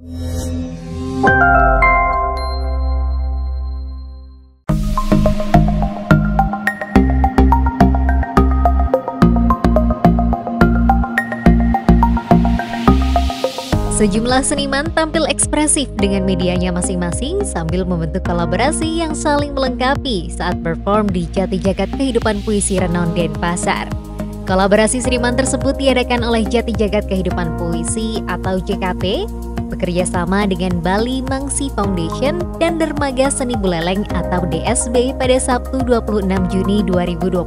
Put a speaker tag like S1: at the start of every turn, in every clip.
S1: Sejumlah seniman tampil ekspresif dengan medianya masing-masing sambil membentuk kolaborasi yang saling melengkapi saat perform di Jati Jagat Kehidupan Puisi Renon Denpasar. Kolaborasi seniman tersebut diadakan oleh Jati Jagat Kehidupan Puisi atau JKP, bekerja sama dengan Bali Mangsi Foundation dan Dermaga Seni Buleleng atau DSB pada Sabtu 26 Juni 2021.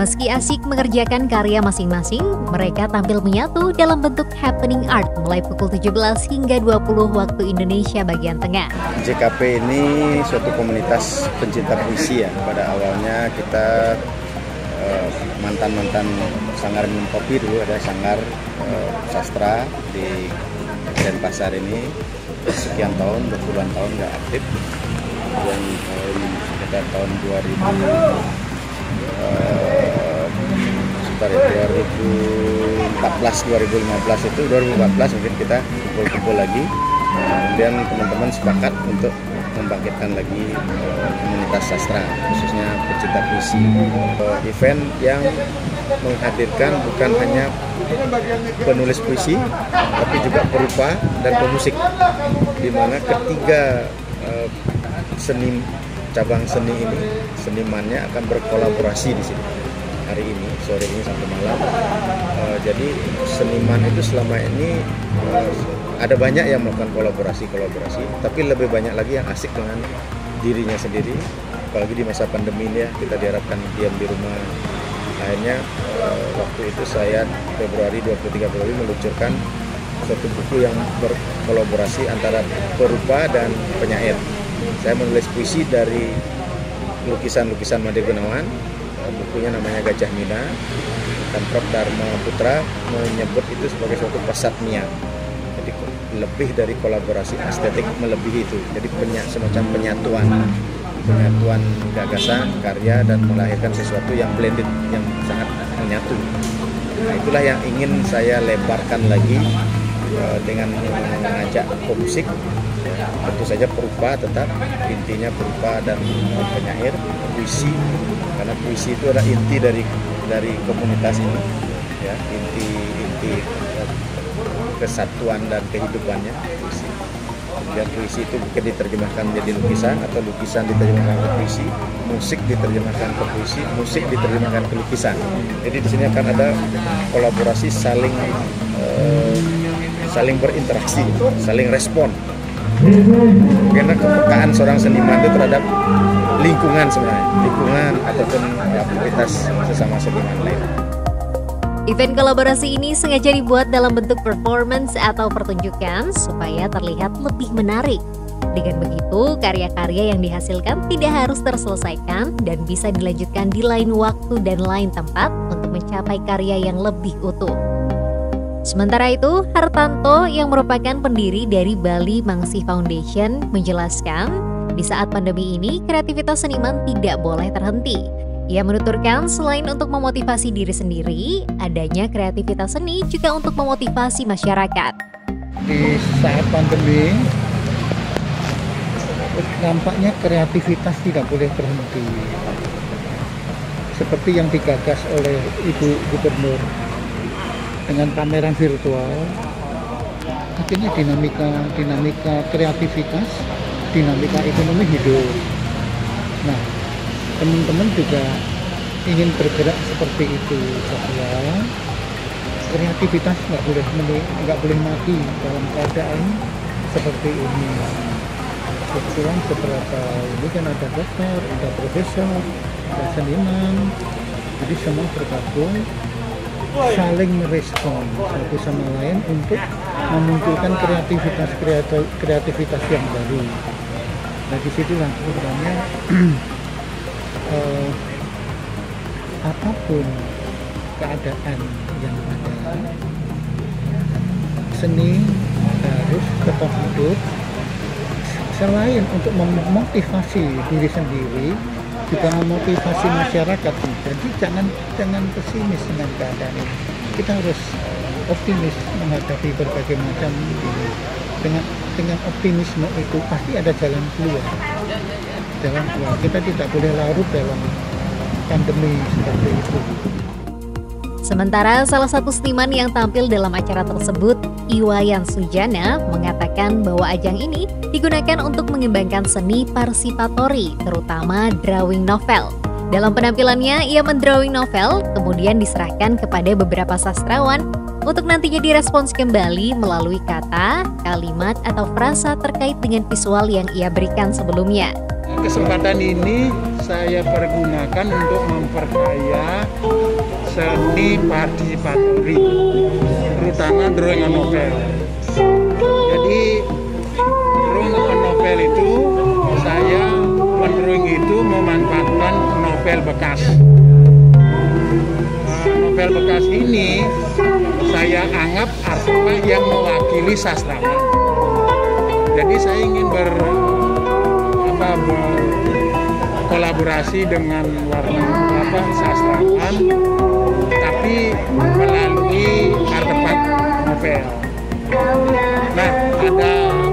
S1: Meski asyik mengerjakan karya masing-masing, mereka tampil menyatu dalam bentuk happening art mulai pukul 17 hingga 20 waktu Indonesia bagian tengah.
S2: JKP ini suatu komunitas pencinta puisi ya. Pada awalnya kita mantan-mantan sanggar minum kopi dulu, ada sanggar sastra di Denpasar ini sekian tahun, berpuluhan tahun nggak aktif. Dan sekitar tahun 2014 itu 2014 mungkin kita kumpul-kumpul lagi, kemudian teman-teman sepakat untuk membangkitkan lagi komunitas sastra khususnya pecinta puisi, event yang menghadirkan bukan hanya penulis puisi tapi juga perupa dan pemusik, di mana ketiga cabang seni ini senimannya akan berkolaborasi di sini hari ini, sore ini sampai malam. Jadi seniman itu selama ini ada banyak yang melakukan kolaborasi, tapi lebih banyak lagi yang asik dengan dirinya sendiri. Apalagi di masa pandemi ini ya, kita diharapkan diam di rumah. Akhirnya waktu itu saya Februari 23 Februari meluncurkan suatu buku yang berkolaborasi antara perupa dan penyair. Saya menulis puisi dari lukisan-lukisan Made Gunawan. Bukunya namanya Gajah Mina, dan Prof. Dharma Putra menyebut itu sebagai suatu pesatmia. Jadi lebih dari kolaborasi estetik, melebihi itu. Jadi semacam penyatuan gagasan, karya, dan melahirkan sesuatu yang blended, yang sangat menyatu. Nah, itulah yang ingin saya lebarkan lagi dengan mengajak pemusik. Tentu saja perupa, tetap intinya perupa dan penyair, puisi, karena puisi itu adalah inti dari komunitas ini ya, inti kesatuan dan kehidupannya puisi. Kemudian puisi itu mungkin diterjemahkan menjadi lukisan, atau lukisan diterjemahkan ke puisi, musik diterjemahkan ke puisi, musik diterjemahkan ke lukisan. Jadi di sini akan ada kolaborasi, saling berinteraksi, saling respon. Karena kepekaan seorang seniman itu terhadap lingkungan ataupun aktivitas sesama seniman lain.
S1: Event kolaborasi ini sengaja dibuat dalam bentuk performance atau pertunjukan supaya terlihat lebih menarik. Dengan begitu, karya-karya yang dihasilkan tidak harus terselesaikan dan bisa dilanjutkan di lain waktu dan lain tempat untuk mencapai karya yang lebih utuh. Sementara itu, Hartanto yang merupakan pendiri dari Bali Mangsi Foundation menjelaskan, di saat pandemi ini kreativitas seniman tidak boleh terhenti. Ia menuturkan selain untuk memotivasi diri sendiri, adanya kreativitas seni juga untuk memotivasi masyarakat.
S3: Di saat pandemi, nampaknya kreativitas tidak boleh terhenti. Seperti yang digagas oleh Ibu Gubernur dengan pameran virtual, akhirnya dinamika kreativitas, dinamika ekonomi hidup. Nah, teman-teman juga ingin bergerak seperti itu, bahwa kreativitas nggak boleh mati dalam keadaan seperti ini. Kebetulan beberapa ini kan ada dokter, ada profesor, ada seniman, jadi semua bergabung, saling merespon satu sama lain untuk memunculkan kreativitas yang baru. Nah, disitulah sebenarnya apapun keadaan yang ada, seni harus tetap hidup. Selain untuk memotivasi diri sendiri, juga memotivasi masyarakat. Jadi jangan pesimis dengan keadaan ini. Kita harus optimis menghadapi berbagai macam dengan optimisme itu pasti ada jalan keluar. Kita tidak boleh larut dalam pandemi seperti itu.
S1: Sementara salah satu seniman yang tampil dalam acara tersebut, Iwayan Sujana, mengatakan bahwa ajang ini digunakan untuk mengembangkan seni parsipatori, terutama drawing novel. Dalam penampilannya, ia mendrawing novel, kemudian diserahkan kepada beberapa sastrawan untuk nantinya direspons kembali melalui kata, kalimat, atau frasa terkait dengan visual yang ia berikan sebelumnya.
S3: Kesempatan ini saya pergunakan untuk memperkaya seni partisipatori, terutama drawing on novel. Jadi drawing on novel itu saya mendrawing itu memanfaatkan novel bekas. Novel bekas ini saya anggap artwork yang mewakili sastrawan. Jadi saya ingin berkolaborasi dengan sastrawan, tapi melalui artefak novel. Nah,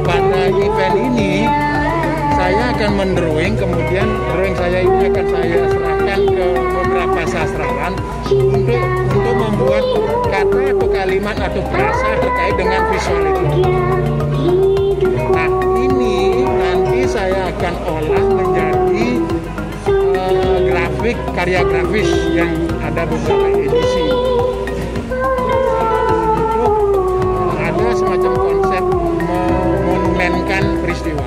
S3: pada event ini saya akan mendrawing, kemudian drawing saya ini akan saya serahkan ke beberapa sastrawan untuk membuat kata atau kalimat atau frasa terkait dengan visual itu. Nah, ini nanti saya akan olah menjadi grafik, karya grafis yang ada beberapa edisi. Untuk ada semacam konsep memonumenkan peristiwa.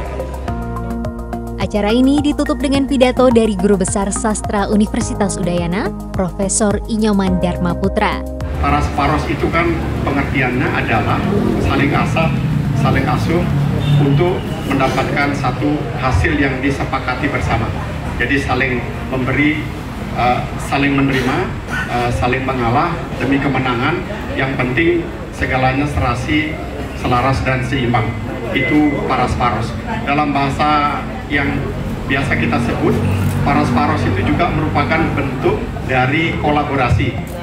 S1: Acara ini ditutup dengan pidato dari Guru Besar Sastra Universitas Udayana, Profesor Inyoman Darmaputra.
S4: Paras-paros itu kan pengertiannya adalah saling asah, saling asuh untuk mendapatkan satu hasil yang disepakati bersama. Jadi saling memberi, saling menerima, saling mengalah demi kemenangan. Yang penting segalanya serasi, selaras dan seimbang. Itu paras-paros. Dalam bahasa yang biasa kita sebut, paras-paros itu juga merupakan bentuk dari kolaborasi.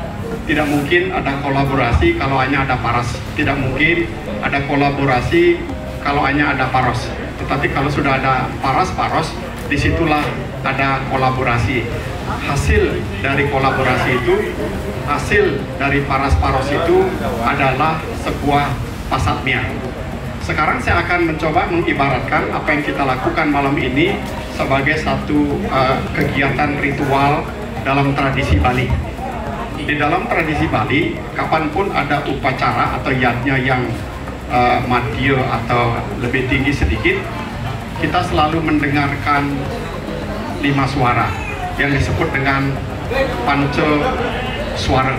S4: Tidak mungkin ada kolaborasi kalau hanya ada paras. Tidak mungkin ada kolaborasi kalau hanya ada paros. Tetapi kalau sudah ada paras-paros, disitulah ada kolaborasi. Hasil dari kolaborasi itu, hasil dari paras-paros itu adalah sebuah pasatmia. Sekarang saya akan mencoba mengibaratkan apa yang kita lakukan malam ini sebagai satu kegiatan ritual dalam tradisi Bali. Di dalam tradisi Bali, kapanpun ada upacara atau yatnya yang madya atau lebih tinggi sedikit, kita selalu mendengarkan 5 suara yang disebut dengan panca suara.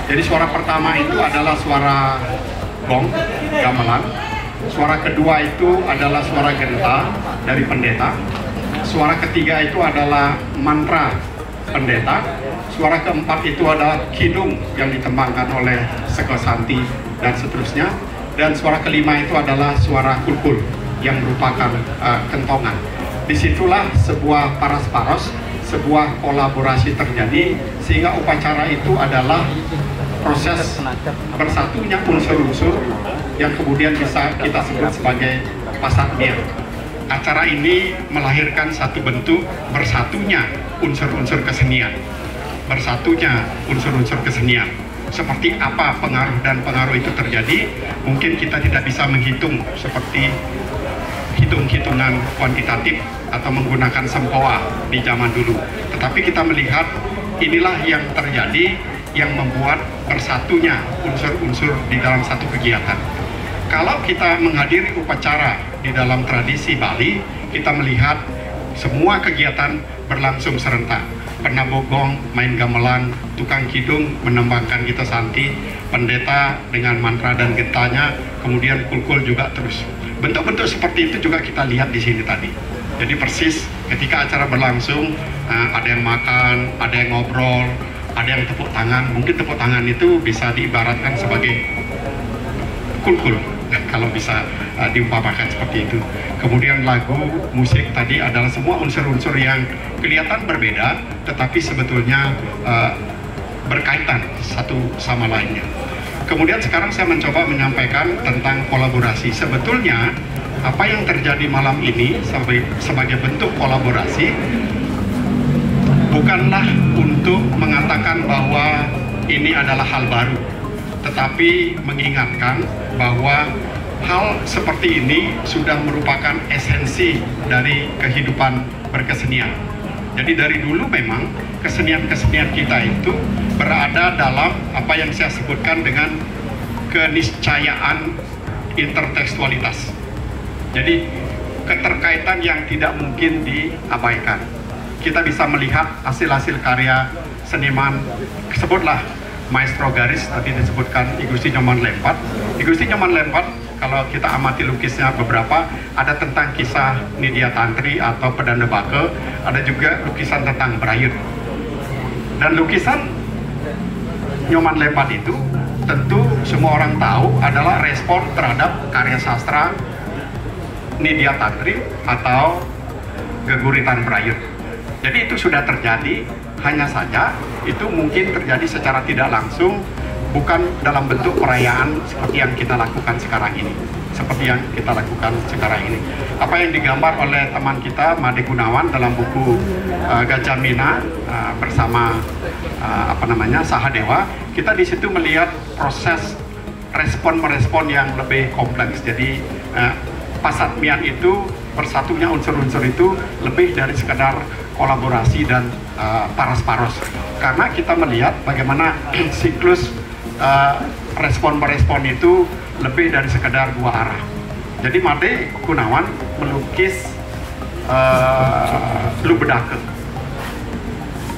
S4: Jadi suara pertama itu adalah suara gong, gamelan. Suara kedua itu adalah suara genta dari pendeta. Suara ketiga itu adalah mantra pendeta. Suara keempat itu adalah kidung yang ditembangkan oleh Sekosanti dan seterusnya. Dan suara kelima itu adalah suara kulkul yang merupakan kentongan. Disitulah sebuah paras-paros, sebuah kolaborasi terjadi, sehingga upacara itu adalah proses bersatunya unsur-unsur yang kemudian bisa kita sebut sebagai pasatmia. Acara ini melahirkan satu bentuk bersatunya unsur-unsur kesenian. Bersatunya unsur-unsur kesenian. Seperti apa pengaruh dan pengaruh itu terjadi, mungkin kita tidak bisa menghitung seperti hitung-hitungan kuantitatif atau menggunakan sempoa di zaman dulu. Tetapi kita melihat inilah yang terjadi yang membuat bersatunya unsur-unsur di dalam satu kegiatan. Kalau kita menghadiri upacara di dalam tradisi Bali, kita melihat semua kegiatan berlangsung serentak. Penabogong main gamelan, tukang kidung menembangkan gita santi, pendeta dengan mantra dan gentanya, kemudian kulkul juga terus. Bentuk-bentuk seperti itu juga kita lihat di sini tadi. Jadi persis ketika acara berlangsung, ada yang makan, ada yang ngobrol, ada yang tepuk tangan. Mungkin tepuk tangan itu bisa diibaratkan sebagai kulkul, kalau bisa diumpamakan seperti itu. Kemudian lagu, musik tadi adalah semua unsur-unsur yang kelihatan berbeda, tetapi sebetulnya berkaitan satu sama lainnya. Kemudian sekarang saya mencoba menyampaikan tentang kolaborasi. Sebetulnya apa yang terjadi malam ini sebagai bentuk kolaborasi bukanlah untuk mengatakan bahwa ini adalah hal baru, tetapi mengingatkan bahwa hal seperti ini sudah merupakan esensi dari kehidupan berkesenian. Jadi dari dulu memang kesenian-kesenian kita itu berada dalam apa yang saya sebutkan dengan keniscayaan intertekstualitas. Jadi keterkaitan yang tidak mungkin diabaikan. Kita bisa melihat hasil-hasil karya seniman, sebutlah Maestro Garis, tadi disebutkan I Gusti Nyoman Lempat. I Gusti Nyoman Lempat, kalau kita amati lukisnya beberapa, ada tentang kisah Nidya Tantri atau Pedanda Bake, ada juga lukisan tentang Brayut. Dan lukisan Nyoman Lempat itu tentu semua orang tahu adalah respon terhadap karya sastra Nidya Tantri atau Geguritan Brayut. Jadi itu sudah terjadi, hanya saja itu mungkin terjadi secara tidak langsung, bukan dalam bentuk perayaan seperti yang kita lakukan sekarang ini. Apa yang digambar oleh teman kita Made Gunawan dalam buku Gajah Mina bersama Sahadewa, kita di situ melihat proses respon-merespon yang lebih kompleks. Jadi Pasatmian itu bersatunya unsur-unsur itu lebih dari sekadar kolaborasi dan paras-paros, karena kita melihat bagaimana siklus respon-merespon itu lebih dari sekedar dua arah. Jadi Made Gunawan melukis Lubedake,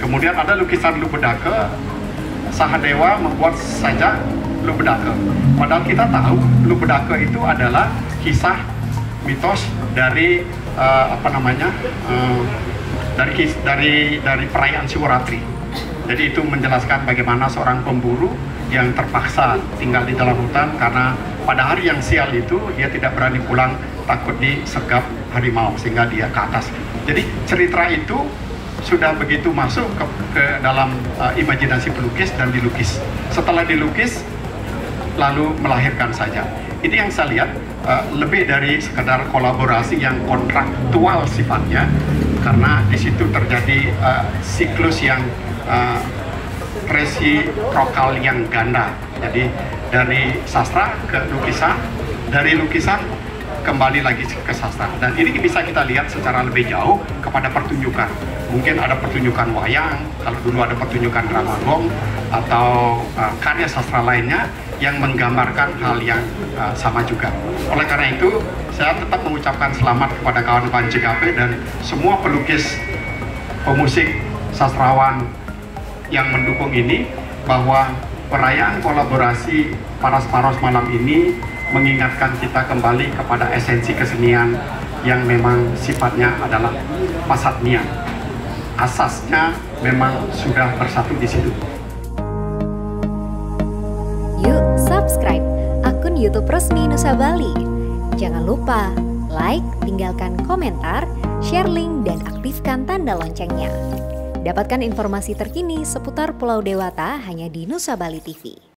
S4: kemudian ada lukisan Lubedake, Sahadewa membuat saja Lubedake, padahal kita tahu Lubedake itu adalah kisah mitos dari dari perayaan Siwaratri. Jadi itu menjelaskan bagaimana seorang pemburu yang terpaksa tinggal di dalam hutan karena pada hari yang sial itu dia tidak berani pulang, takut disergap harimau sehingga dia ke atas. Jadi cerita itu sudah begitu masuk ke dalam imajinasi pelukis dan dilukis. Setelah dilukis lalu melahirkan saja. Ini yang saya lihat lebih dari sekedar kolaborasi yang kontraktual sifatnya, karena di situ terjadi siklus yang resiprokal yang ganda. Jadi dari sastra ke lukisan, dari lukisan kembali lagi ke sastra. Dan ini bisa kita lihat secara lebih jauh kepada pertunjukan. Mungkin ada pertunjukan wayang, kalau dulu ada pertunjukan drama gong, atau karya sastra lainnya yang menggambarkan hal yang sama juga. Oleh karena itu, saya tetap mengucapkan selamat kepada kawan-kawan JKP dan semua pelukis, pemusik, sastrawan yang mendukung ini, bahwa perayaan kolaborasi Paras-Paros malam ini mengingatkan kita kembali kepada esensi kesenian yang memang sifatnya adalah pasatnian. Asasnya memang sudah bersatu di situ.
S1: Yuk subscribe akun YouTube resmi Nusa Bali. Jangan lupa like, tinggalkan komentar, share link, dan aktifkan tanda loncengnya. Dapatkan informasi terkini seputar Pulau Dewata hanya di Nusa Bali TV.